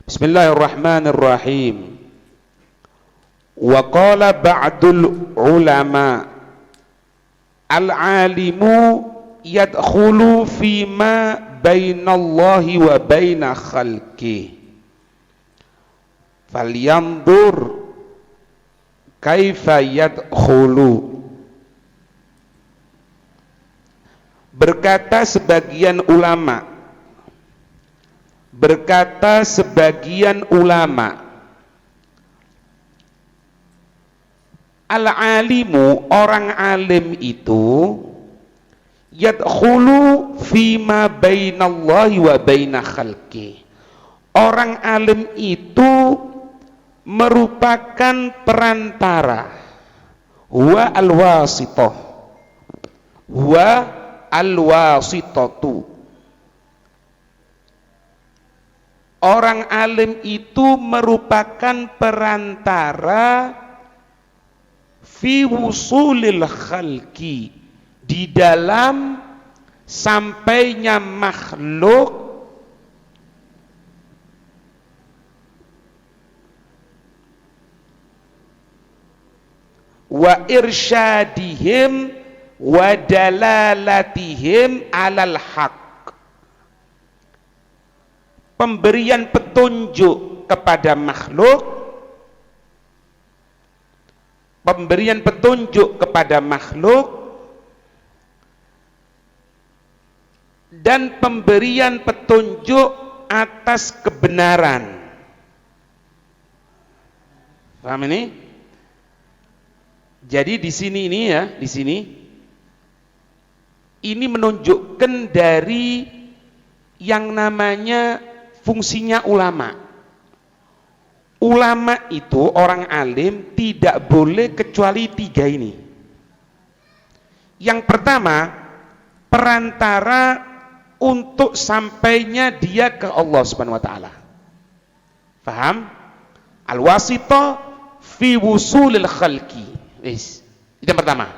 Bismillahirrahmanirrahim. Wa qala ba'dul ulama al-alimu yadkhulu fima bainallahi wa baina khalqi falyanzur kaifa yadkhulu. Berkata sebagian ulama, al-alimu, orang alim itu, yadkhulu fima bainallahi wa baina khalqi. Orang alim itu merupakan perantara, wa al-wasithah, wa al-wasithatu. Orang alim itu merupakan perantara fi wusulil khalqi, di dalam sampainya makhluk wa irsyadihim wa dalalatihim alal haq, pemberian petunjuk kepada makhluk, dan pemberian petunjuk atas kebenaran. Paham ini? Jadi di sini ini menunjukkan dari yang namanya fungsinya ulama. Ulama itu, orang alim, tidak boleh kecuali tiga ini. Yang pertama, perantara untuk sampainya dia ke Allah Subhanahu wa taala. Paham? Al-wasithah fi wusulil khalqi. Itu yang pertama.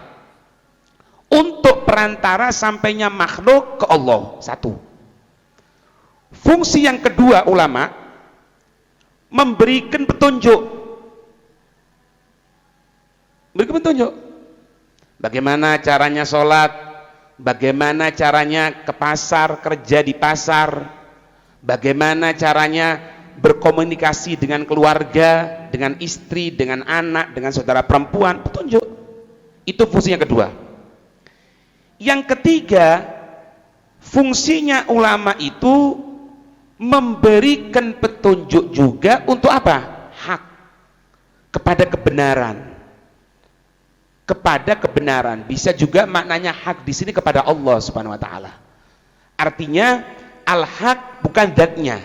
Untuk perantara sampainya makhluk ke Allah. Satu. Fungsi yang kedua ulama, memberikan petunjuk. Bagaimana caranya sholat, bagaimana caranya ke pasar, kerja di pasar, bagaimana caranya berkomunikasi dengan keluarga, dengan istri, dengan anak, dengan saudara perempuan, petunjuk. Itu fungsi yang kedua. Yang ketiga, fungsinya ulama itu memberikan petunjuk juga untuk apa? Hak, kepada kebenaran. Bisa juga maknanya hak di sini kepada Allah Subhanahu wa taala. Artinya al-haq bukan zatnya,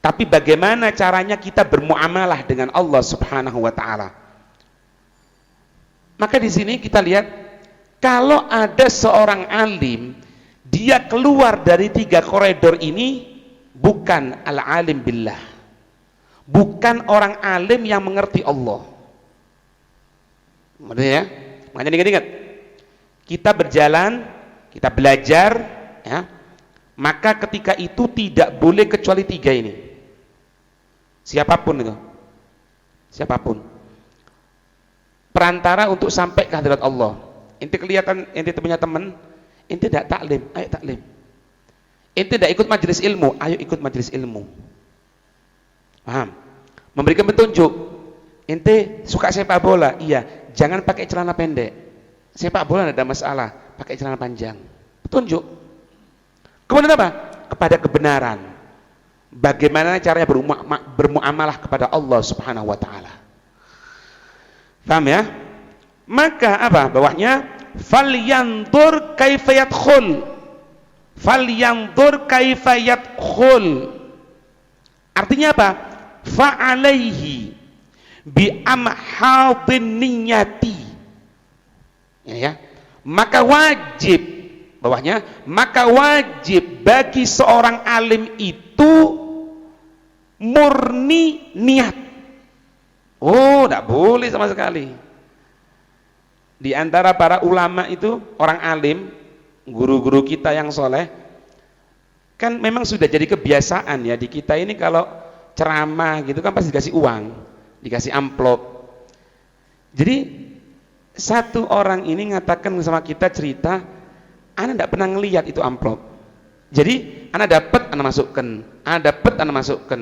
tapi bagaimana caranya kita bermuamalah dengan Allah Subhanahu wa taala. Maka di sini kita lihat, kalau ada seorang alim, dia keluar dari tiga koridor ini, bukan al-alim billah, bukan orang alim yang mengerti Allah. Ya, makanya ingat-ingat, kita berjalan, kita belajar, ya, maka ketika itu tidak boleh kecuali tiga ini. Siapapun itu, perantara untuk sampai ke hadirat Allah. Ente kelihatan, ente punya teman, ente tidak taklim, ayo taklim. Ente tidak ikut majelis ilmu, ayo ikut majelis ilmu. Paham? Memberikan petunjuk. Ente suka sepak bola, iya, jangan pakai celana pendek. Sepak bola tidak ada masalah, pakai celana panjang. Petunjuk. Kemudian apa? Kepada kebenaran. Bagaimana caranya bermuamalah kepada Allah Subhanahu wa taala. Paham ya? Maka apa? Bawahnya falyanzur kaifa yadkhul. Artinya apa? Fa'alaihi bi amhadin niyyati. Ya. Maka wajib, bawahnya, maka wajib bagi seorang alim itu murni niat. Oh, tidak boleh sama sekali. Di antara para ulama itu, orang alim, guru-guru kita yang soleh, kan memang sudah jadi kebiasaan ya di kita ini, kalau ceramah gitu kan pasti dikasih uang, dikasih amplop. Jadi satu orang ini ngatakan sama kita cerita, ana tidak pernah ngelihat itu amplop. Jadi ana dapat, ana masukkan, ana dapat, ana masukkan.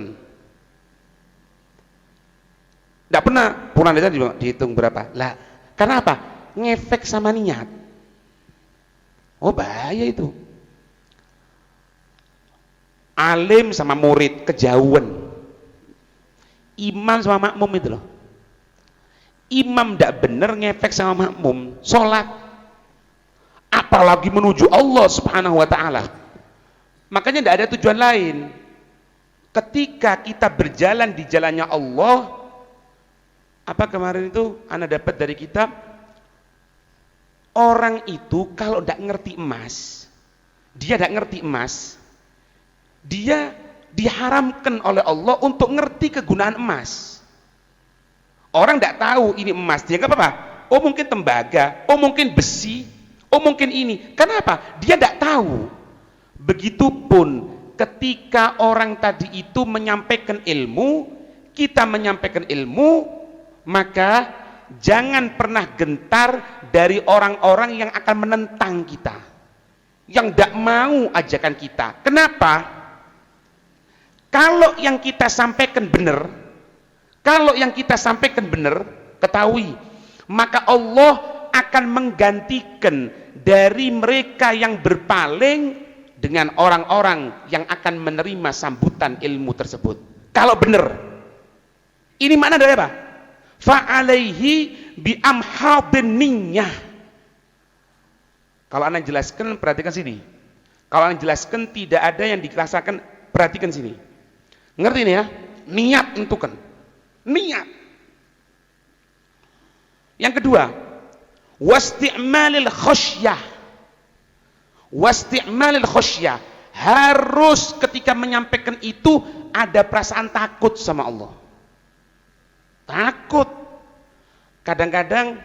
Tidak pernah pulang dari dihitung berapa. Lah, karena apa? Ngefek sama niat. Oh bahaya itu. Alim sama murid kejauhan. Imam sama makmum itu loh. Imam tidak benar ngefek sama makmum. Sholat. Apalagi menuju Allah Subhanahu Wa Taala. Makanya tidak ada tujuan lain. Ketika kita berjalan di jalannya Allah, apa kemarin itu ana dapat dari kitab, orang itu kalau tidak ngerti emas, dia tidak ngerti emas, dia diharamkan oleh Allah untuk ngerti kegunaan emas. Orang tidak tahu ini emas, dia nggak apa-apa. Oh mungkin tembaga, oh mungkin besi, oh mungkin ini. Kenapa? Dia tidak tahu. Begitupun ketika orang tadi itu menyampaikan ilmu, kita menyampaikan ilmu, maka jangan pernah gentar dari orang-orang yang akan menentang kita, yang tidak mau ajakan kita. Kenapa? Kalau yang kita sampaikan benar, kalau yang kita sampaikan benar, ketahui, maka Allah akan menggantikan dari mereka yang berpaling dengan orang-orang yang akan menerima sambutan ilmu tersebut. Kalau benar, ini makna dari apa? Fa'alaihi bi'amhadin niyyah. Kalau anda jelaskan, perhatikan sini. Kalau anda jelaskan tidak ada yang dirasakan, perhatikan sini. Ngerti ini ya? Niat tentukan. Niat. Yang kedua, wasti'malil khasyah. Wasti'malil khasyah. Harus ketika menyampaikan itu ada perasaan takut sama Allah. Takut. Kadang-kadang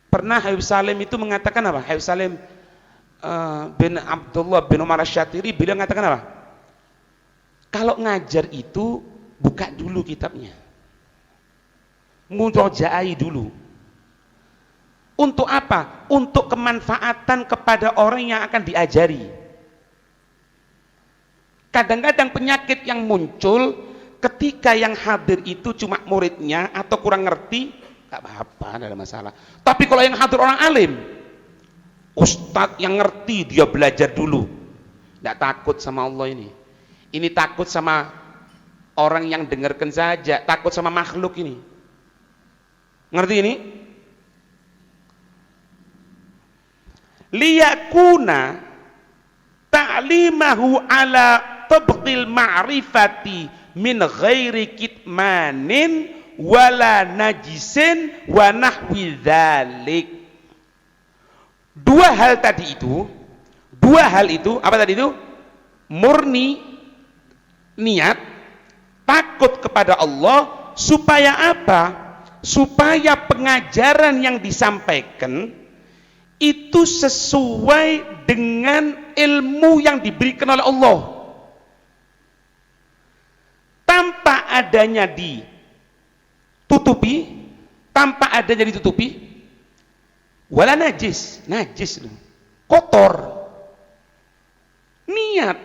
pernah Habib Salim itu mengatakan apa? Habib Salim bin Abdullah bin Umar Asy-Syatiri beliau mengatakan apa? Kalau ngajar itu buka dulu kitabnya, murojaai dulu. Untuk apa? Untuk kemanfaatan kepada orang yang akan diajari. Kadang-kadang penyakit yang muncul ketika yang hadir itu cuma muridnya atau kurang ngerti, gak apa-apa, tidak ada masalah. Tapi kalau yang hadir orang alim, ustadz yang ngerti, dia belajar dulu, tidak takut sama Allah ini. Ini takut sama orang yang dengarkan saja, takut sama makhluk ini. Ngerti ini? Liyakuna ta'limahu ala tabqil ma'rifati min ghairi kitmanin wala najisin wa nahwi dzalik. Dua hal itu, apa tadi itu? Murni niat, takut kepada Allah, supaya apa? Supaya pengajaran yang disampaikan itu sesuai dengan ilmu yang diberikan oleh Allah, tanpa adanya ditutupi, wala najis kotor. Niat,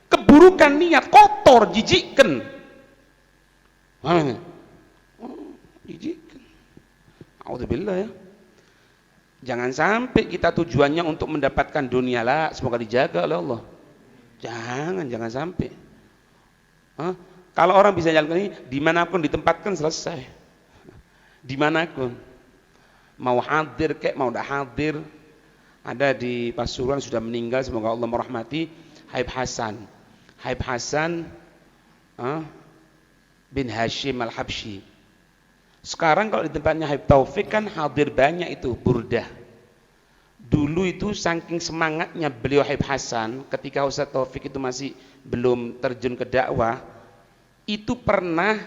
keburukan niat, kotor, jijikkan. Jijikkan. A'udzubillah ya. Jangan sampai kita tujuannya untuk mendapatkan dunia lah, semoga dijaga oleh Allah. Jangan sampai. Kalau orang bisa jalan ini, dimanapun ditempatkan selesai. Dimanapun, mau hadir kek, mau tidak hadir. Ada di Pasuruan sudah meninggal, semoga Allah merahmati, Habib Hasan bin Hashim Al-Habsyi. Sekarang kalau di tempatnya Habib Taufik kan hadir banyak itu burdah. Dulu itu saking semangatnya beliau Habib Hasan ketika Ustaz Taufik itu masih belum terjun ke dakwah, itu pernah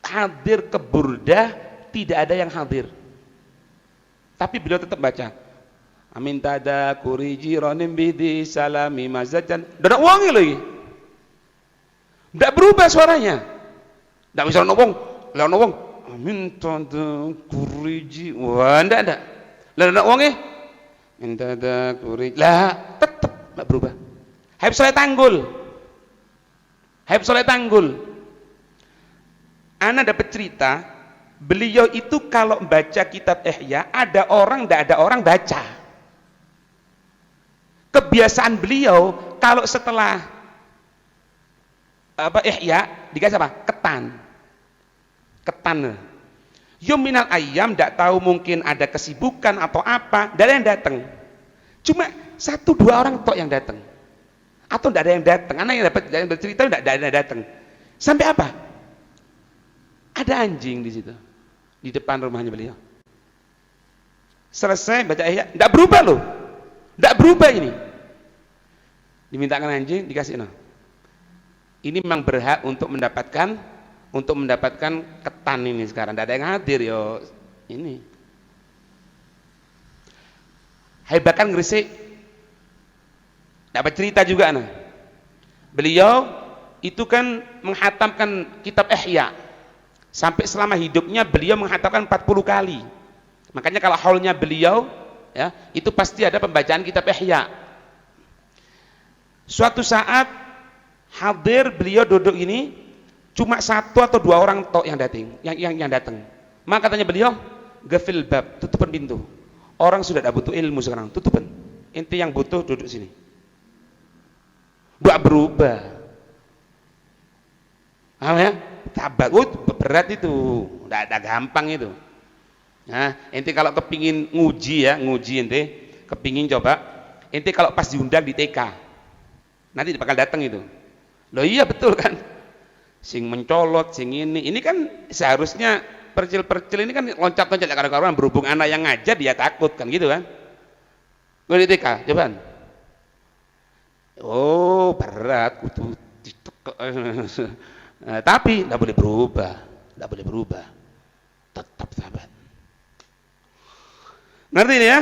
hadir ke burdah, tidak ada yang hadir. Tapi beliau tetap baca. Amin tada kuriji ronim bidi salami mazajan. Tidak ada uangnya lagi. Tidak berubah. berubah suaranya. Tidak bisa ngomong, amin tada kuriji, wah ndak. Lah nak wonge, amin tada kuriji, lah tetap nggak berubah. Habib Soleh Tanggul, ana dapat cerita, beliau itu kalau baca kitab Ihya, ada orang ndak ada orang baca. Kebiasaan beliau kalau setelah Ihya dikasih apa? Ketan. Yuminal ayam, tidak tahu mungkin ada kesibukan atau apa, tidak ada yang datang. Cuma 1-2 orang tok yang datang, atau tidak ada yang datang. Anak yang bercerita tidak ada yang datang. Sampai apa? Ada anjing di situ, di depan rumahnya beliau. Selesai baca Ihya, tidak berubah loh, tidak berubah ini. Dimintakan anjing, dikasih no. Ini memang berhak untuk mendapatkan ketan ini sekarang. Tidak ada yang hadir yo ini. Bahkan Gresik dapat cerita juga nah. Beliau itu kan menghatamkan kitab Ihya. Sampai selama hidupnya beliau menghatamkan 40 kali. Makanya kalau haulnya beliau ya, itu pasti ada pembacaan kitab Ihya. Suatu saat hadir beliau duduk ini, cuma 1 atau 2 orang tok yang datang. Maka katanya beliau, gafil bab, tutupan pintu. Orang sudah tidak butuh ilmu sekarang, tutupan. Inti yang butuh duduk sini. Tidak berubah. Paham ya? Tabat, berat itu, tidak ada gampang itu. Nah, inti kalau kepingin nguji inti, kepingin coba, inti kalau pas diundang di TK, nanti bakal datang itu. Loh iya betul kan, sing mencolot, sing ini kan seharusnya percil ini kan loncat-loncat kadang-kadang berhubung anak yang ngajar dia takut kan gitu kan. Gue di TK, coba. Oh berat, kudu tapi tidak boleh berubah, tetap sahabat. Ngerti ini ya?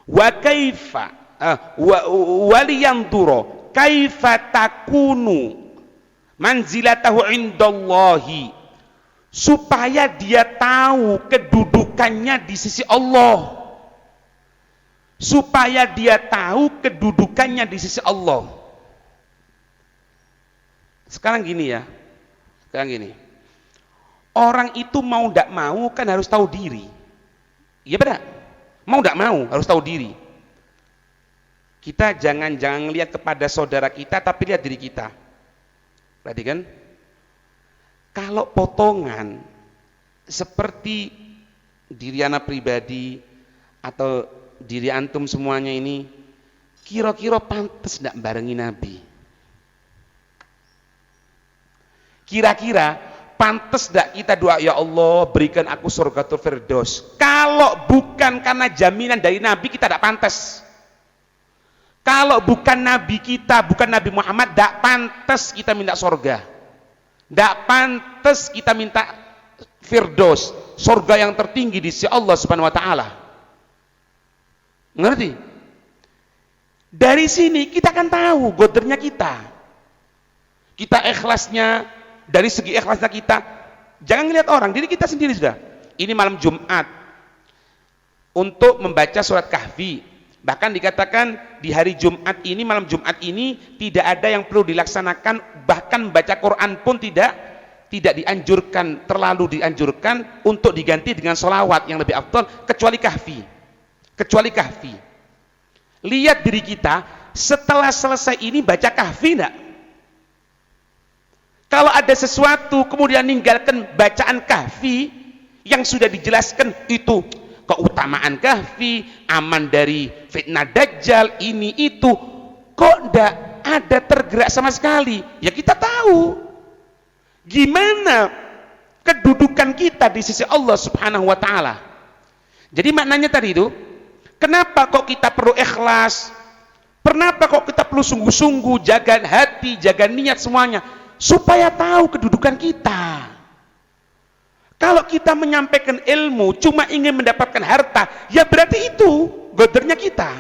Wa kaifa waliyanduro kaifa takunu manzilatahu indallahi, supaya dia tahu kedudukannya di sisi Allah, Sekarang gini, orang itu mau tidak mau kan harus tahu diri, iya benar? Mau tidak mau harus tahu diri. Kita jangan lihat kepada saudara kita, tapi lihat diri kita. Perhatikan, kalau potongan seperti diri anak pribadi atau diri antum semuanya ini, kira-kira pantas tidak barengi Nabi? Kira-kira pantas tidak kita doa, ya Allah berikan aku surgatul firdaus? Kalau bukan karena jaminan dari Nabi, kita tidak pantas. Kalau bukan Nabi kita, bukan Nabi Muhammad, tidak pantas kita minta surga, tidak pantas kita minta firdaus, surga yang tertinggi di sisi Allah Subhanahu Wa Taala. Ngerti? Dari sini kita akan tahu godernya kita ikhlasnya. Dari segi ikhlasnya kita, jangan lihat orang, diri kita sendiri sudah. Ini malam Jumat untuk membaca surat Kahfi. Bahkan dikatakan di hari Jumat ini, malam Jumat ini tidak ada yang perlu dilaksanakan, bahkan membaca Quran pun tidak terlalu dianjurkan untuk diganti dengan sholawat yang lebih afdal, kecuali Kahfi. Lihat diri kita setelah selesai ini baca Kahfi enggak? Kalau ada sesuatu kemudian ninggalkan bacaan Kahfi yang sudah dijelaskan itu keutamaan Kahfi, aman dari fitnah Dajjal, ini itu, kok tidak ada tergerak sama sekali, ya kita tahu gimana kedudukan kita di sisi Allah Subhanahu Wa Taala. Jadi maknanya tadi itu, kenapa kok kita perlu ikhlas, kenapa kok kita perlu sungguh-sungguh jaga hati, jaga niat semuanya, supaya tahu kedudukan kita. Kalau kita menyampaikan ilmu cuma ingin mendapatkan harta, ya berarti itu godernya kita.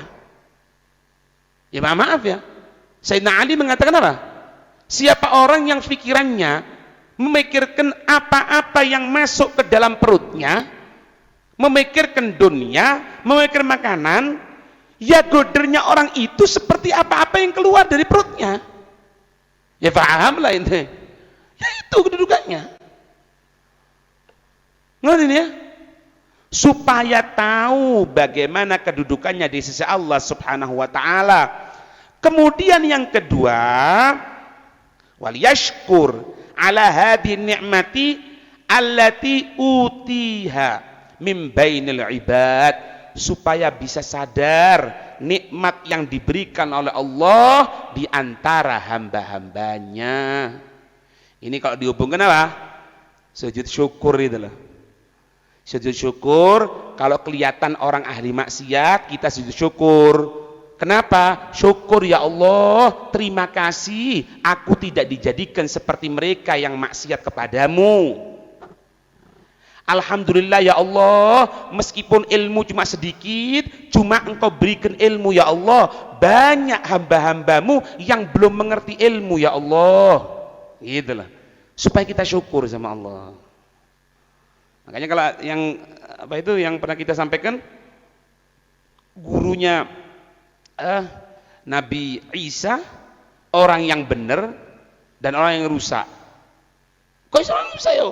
Ya maaf ya, Sayyidina Ali mengatakan apa? Siapa orang yang pikirannya memikirkan apa-apa yang masuk ke dalam perutnya, memikirkan dunia, memikirkan makanan, ya godernya orang itu seperti apa-apa yang keluar dari perutnya. Ya paham lah ini. Ya itu kedudukannya. Ngerti ya? Supaya tahu bagaimana kedudukannya di sisi Allah Subhanahu wa taala. Kemudian yang kedua, wal yashkur ala hadhihi ni'mati allati utiha min bainil ibad, supaya bisa sadar nikmat yang diberikan oleh Allah di antara hamba-hambanya. Ini kalau dihubungkan apa? Sujud syukur itu loh. Sujud syukur, kalau kelihatan orang ahli maksiat, kita sujud syukur. Kenapa? Syukur ya Allah, terima kasih aku tidak dijadikan seperti mereka yang maksiat kepadamu. Alhamdulillah ya Allah, meskipun ilmu cuma sedikit, cuma engkau berikan ilmu ya Allah, banyak hamba-hambamu yang belum mengerti ilmu ya Allah. Gitulah, supaya kita syukur sama Allah. Makanya kalau yang apa itu yang pernah kita sampaikan, gurunya Nabi Isa, orang yang benar dan orang yang rusak. Kok orang rusak ya?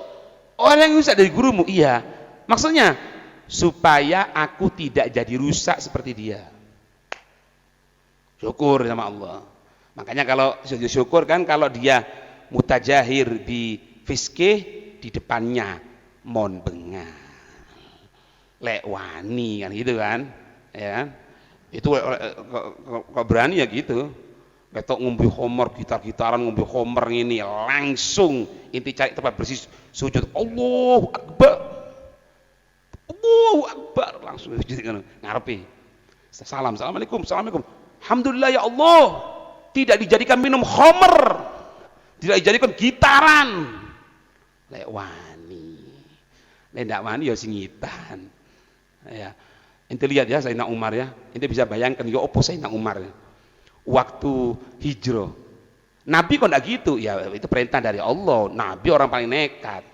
Orang yang rusak dari gurumu? Iya. Maksudnya supaya aku tidak jadi rusak seperti dia. Syukur sama Allah. Makanya kalau sujud syukur kan, kalau dia mutajahir di fiskih, di depannya mon bengal, lek wani kan gitu kan, ya kan? Itu kok berani ya gitu. Ketok ngombe homer, gitar-gitaran ngombe homer ini, langsung inti cari tempat bersih, sujud Allahu Akbar. Allahu Akbar, langsung sujud ngarepe. Salam, assalamualaikum, assalamualaikum. Alhamdulillah ya Allah, tidak dijadikan minum homer, tidak dijadikan gitaran. Lek wani. Lek ndak wani ya singitan. Ya. Ente lihat ya Sayyidina Umar ya. Ente bisa bayangkan ya opo Sayyidina Umar ya. Waktu hijrah, Nabi kok enggak gitu? Ya itu perintah dari Allah. Nabi orang paling nekat.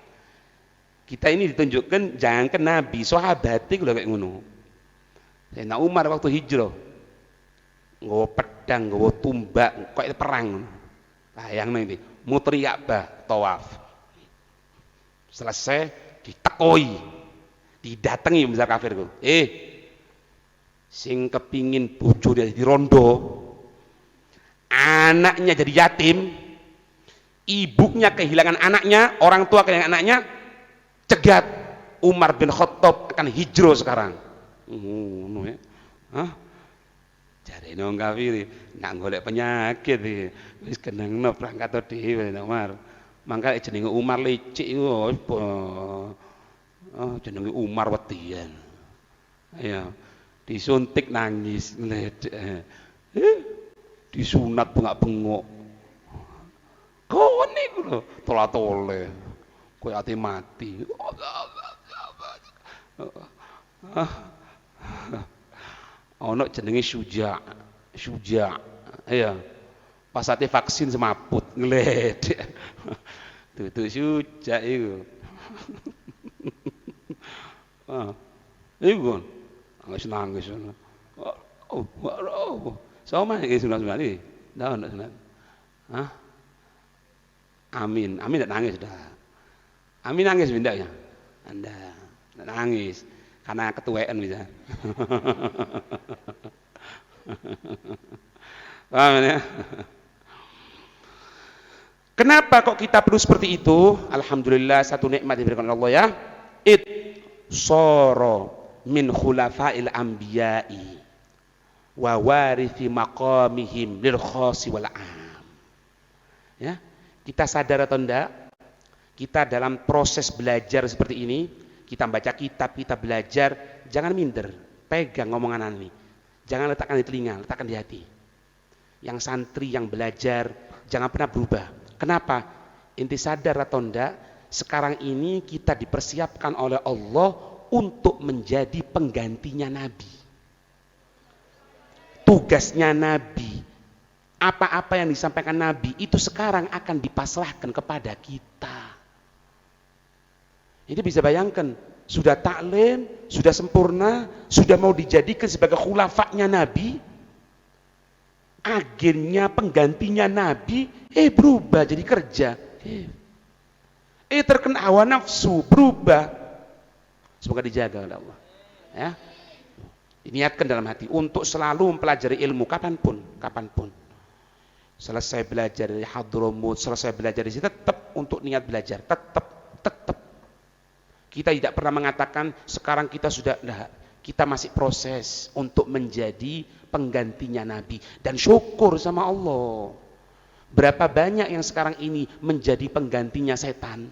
Kita ini ditunjukkan jangan ke Nabi, sahabat itu kayak ngono. Sayyidina Umar waktu hijrah, nggawa pedang, nggawa tumbak, kok itu perang. Bayang nanti, muteri Ka'bah, tawaf. Selesai ditekoi, didatangi besar kafir ku. Sing kepingin bojo dia di rondo, anaknya jadi yatim, ibunya kehilangan anaknya, orang tua kehilangan anaknya, cegat. Umar bin Khattab akan hijrah sekarang. Ya. Jare nang kafir, nak golek penyakit iki. Wis kenengno berangkat dhewe Umar. Mangka jenenge Umar licik iku apa? Jenenge Umar wedian. Ya. Disuntik nangis, ngledek. Disunat bengak-bengok. Kone iku lho, tola-tole. Koyo ati mati. Ono jenenge Syuja. Ya. Pas ate vaksin semaput ngledek. Dudu Syuja iku. Iku nangis. Sama iki sunat-sunat iki. Ndak ono sunat. Amin ndak nangis dah. Amin nangis ndak ya? Ndak nangis karena ketuaan bisa. Paham ya? Kenapa kok kita perlu seperti itu? Alhamdulillah satu nikmat diberikan Allah ya. Soro min khulafa'il anbiya'i wa warithi maqamihim lil khasi wal am. Ya, kita sadar atau enggak? Kita dalam proses belajar seperti ini, kita baca kitab, kita belajar, jangan minder, pegang ngomongan ini. Jangan letakkan di telinga, letakkan di hati. Yang santri yang belajar jangan pernah berubah. Kenapa? Inti sadar atau enggak? Sekarang ini kita dipersiapkan oleh Allah untuk menjadi penggantinya Nabi. Tugasnya Nabi, apa-apa yang disampaikan Nabi itu sekarang akan dipasrahkan kepada kita. Ini bisa bayangkan, sudah taklim, sudah sempurna, sudah mau dijadikan sebagai khulafaknya Nabi, agennya penggantinya Nabi, berubah jadi kerja. Terkena hawa nafsu, berubah. Semoga dijaga oleh Allah. Ya. Niatkan dalam hati untuk selalu mempelajari ilmu kapanpun. Selesai belajar dari Hadramut, selesai belajar di sini, tetap untuk niat belajar, tetap. Kita tidak pernah mengatakan sekarang kita sudah, kita masih proses untuk menjadi penggantinya Nabi. Dan syukur sama Allah, berapa banyak yang sekarang ini menjadi penggantinya setan,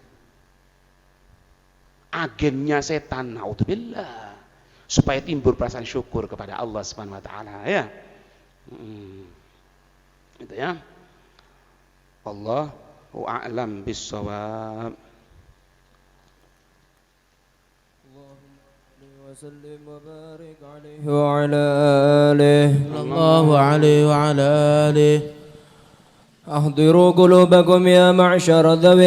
agennya setan, naudzubillah, supaya timbul perasaan syukur kepada Allah Subhanahu wa taala, ya. Itu ya. Allahu a'lam bis-shawab. وسلم وبارك عليه وعلى آله صلى الله عليه وعلى آله أحضروا قلوبكم يا معشر ذوي